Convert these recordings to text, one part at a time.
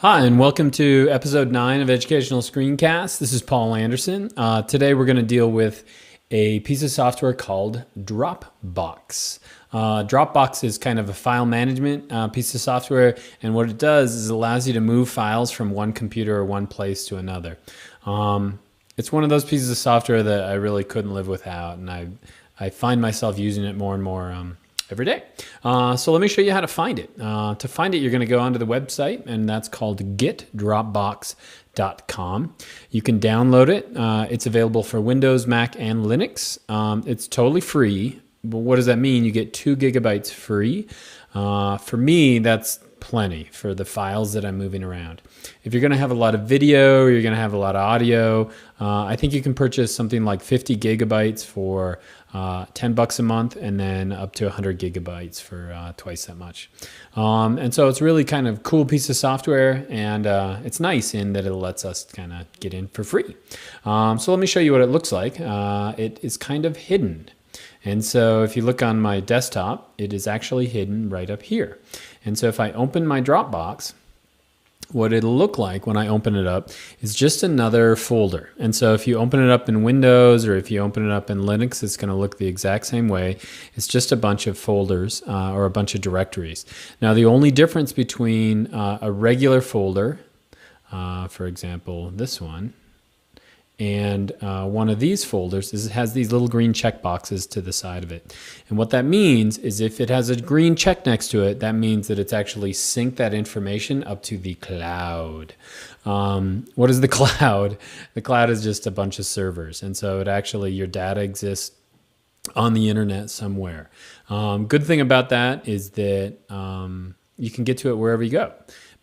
Hi, and welcome to episode 9 of Educational Screencasts. This is Paul Anderson. Today we're going to deal with a piece of software called Dropbox. Dropbox is kind of a file management piece of software, and what it does is it allows you to move files from one computer or one place to another. It's one of those pieces of software that I really couldn't live without, and I find myself using it more and more every day. So let me show you how to find it. To find it, you're going to go onto the website, and that's called getdropbox.com. You can download it. It's available for Windows, Mac, and Linux. It's totally free. But what does that mean? You get 2 gigabytes free. For me, that's plenty for the files that I'm moving around. If you're going to have a lot of video, or you're going to have a lot of audio, I think you can purchase something like 50 gigabytes for $10 a month, and then up to 100 gigabytes for twice that much. And so it's really kind of cool piece of software, and it's nice in that it lets us kind of get in for free. So let me show you what it looks like. It is kind of hidden. And so if you look on my desktop, it is actually hidden right up here. And so if I open my Dropbox, what it'll look like when I open it up is just another folder. And so if you open it up in Windows or if you open it up in Linux, it's going to look the exact same way. It's just a bunch of folders or a bunch of directories. Now, the only difference between a regular folder, for example, this one, and one of these folders is it has these little green check boxes to the side of it. And what that means is if it has a green check next to it, that means that it's actually synced that information up to the cloud. What is the cloud? The cloud is just a bunch of servers. And so it actually, your data exists on the internet somewhere. Good thing about that is that you can get to it wherever you go.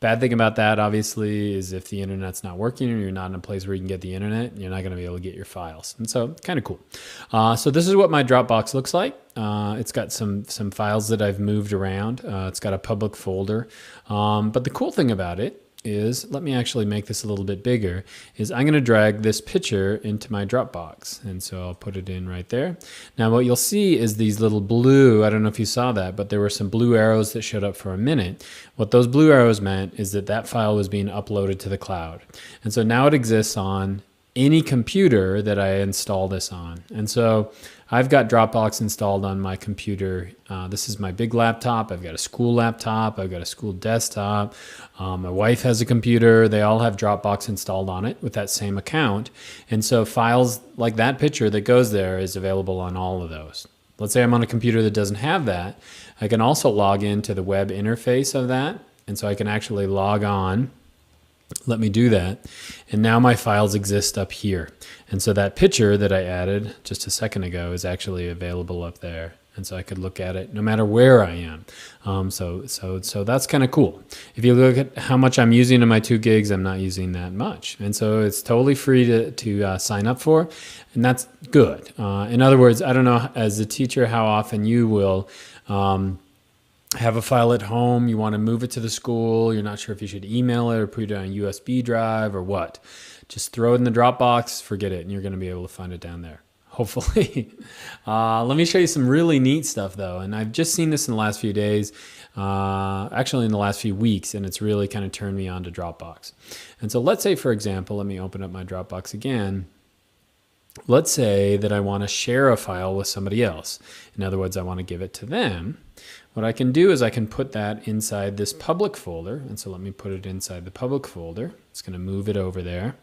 Bad thing about that, obviously, is if the internet's not working or you're not in a place where you can get the internet, you're not going to be able to get your files. And so, kind of cool. So this is what my Dropbox looks like. It's got some files that I've moved around. It's got a public folder. But the cool thing about it is, let me actually make this a little bit bigger, is I'm going to drag this picture into my Dropbox. And so I'll put it in right there. Now what you'll see is these little blue, I don't know if you saw that, but there were some blue arrows that showed up for a minute. What those blue arrows meant is that that file was being uploaded to the cloud. And so now it exists on any computer that I install this on. And so I've got Dropbox installed on my computer. This is my big laptop. I've got a school laptop. I've got a school desktop. My wife has a computer. They all have Dropbox installed on it with that same account. And so files like that picture that goes there is available on all of those. Let's say I'm on a computer that doesn't have that. I can also log into the web interface of that. And so I can actually log on. Let me do that. And now my files exist up here. And so that picture that I added just a second ago is actually available up there. And so I could look at it no matter where I am. So that's kind of cool. If you look at how much I'm using in my 2 gigs, I'm not using that much. And so it's totally free to sign up for. And that's good. In other words, I don't know as a teacher how often you will have a file at home, you want to move it to the school, you're not sure if you should email it or put it on a USB drive or what. Just throw it in the Dropbox, forget it, and you're going to be able to find it down there, hopefully. Let me show you some really neat stuff though, and I've just seen this in the last few days, actually in the last few weeks, and it's really kind of turned me on to Dropbox. And so let's say, for example, let me open up my Dropbox again. Let's say that I want to share a file with somebody else. In other words, I want to give it to them. What I can do is I can put that inside this public folder. And so let me put it inside the public folder. It's going to move it over there.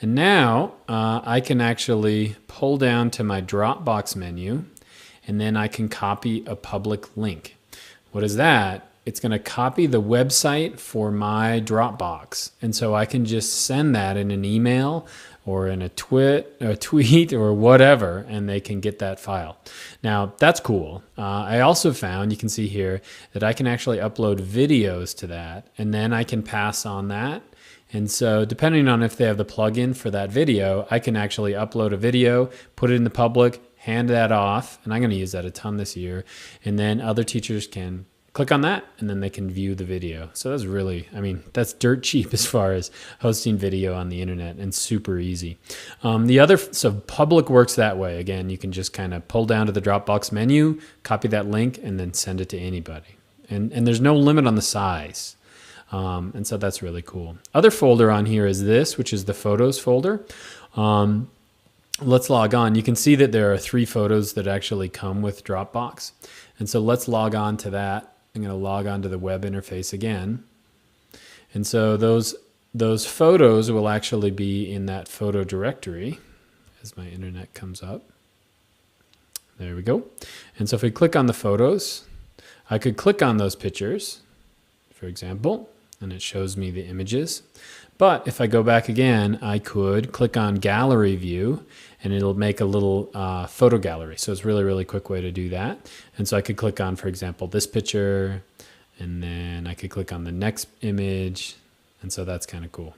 And now I can actually pull down to my Dropbox menu, and then I can copy a public link. What is that? It's going to copy the website for my Dropbox. And so I can just send that in an email or in a tweet or whatever, and they can get that file. Now, that's cool. I also found, you can see here, that I can actually upload videos to that, and then I can pass on that. And so depending on if they have the plugin for that video, I can actually upload a video, put it in the public, hand that off, and I'm going to use that a ton this year, and then other teachers can click on that, and then they can view the video. So that's really, I mean, that's dirt cheap as far as hosting video on the internet, and super easy. So public works that way. Again, you can just kind of pull down to the Dropbox menu, copy that link, and then send it to anybody. And there's no limit on the size. And so that's really cool. Other folder on here is this, which is the photos folder. Let's log on. You can see that there are 3 photos that actually come with Dropbox. And so let's log on to that. I'm going to log on to the web interface again. And so those photos will actually be in that photo directory as my internet comes up. There we go. And so if we click on the photos, I could click on those pictures, for example, and it shows me the images. But if I go back again, I could click on gallery view and it'll make a little photo gallery. So it's really, really quick way to do that. And so I could click on, for example, this picture, and then I could click on the next image. And so that's kind of cool.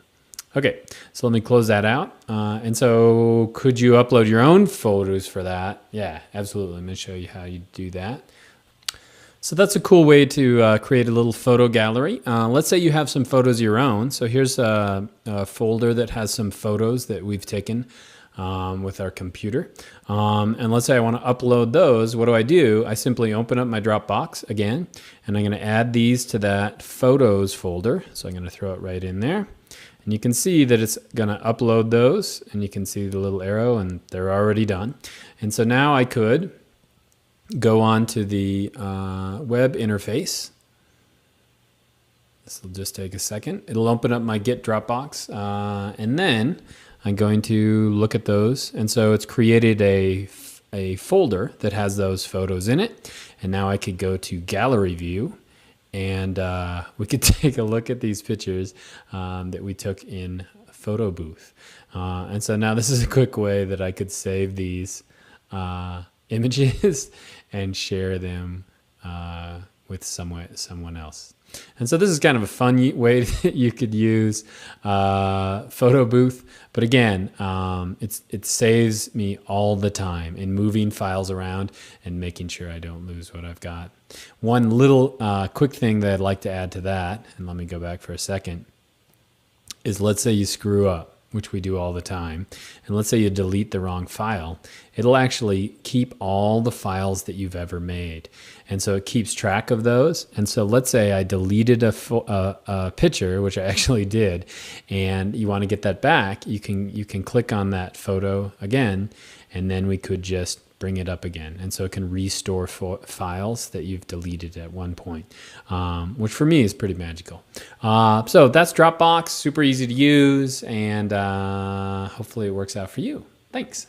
Okay, so let me close that out. And so could you upload your own photos for that? Yeah, absolutely. Let me show you how you do that. So that's a cool way to create a little photo gallery. Let's say you have some photos of your own. So here's a folder that has some photos that we've taken with our computer. And let's say I want to upload those. What do? I simply open up my Dropbox again, and I'm going to add these to that photos folder. So I'm going to throw it right in there. And you can see that it's going to upload those, and you can see the little arrow, and they're already done. And so now I could go on to the web interface. This will just take a second. It'll open up my Get Dropbox, and then I'm going to look at those. And so it's created a folder that has those photos in it. And now I could go to gallery view, and we could take a look at these pictures that we took in photo booth. And so now this is a quick way that I could save these images and share them with someone else. And so this is kind of a fun way that you could use photo booth. But again, it saves me all the time in moving files around and making sure I don't lose what I've got. One little quick thing that I'd like to add to that, and let me go back for a second, is let's say you screw up, which we do all the time, and let's say you delete the wrong file, it'll actually keep all the files that you've ever made. And so it keeps track of those. And so let's say I deleted a picture, which I actually did, and you want to get that back, you can click on that photo again, and then we could just bring it up again. And so it can restore files that you've deleted at one point, which for me is pretty magical. So that's Dropbox, super easy to use, and hopefully it works out for you. Thanks.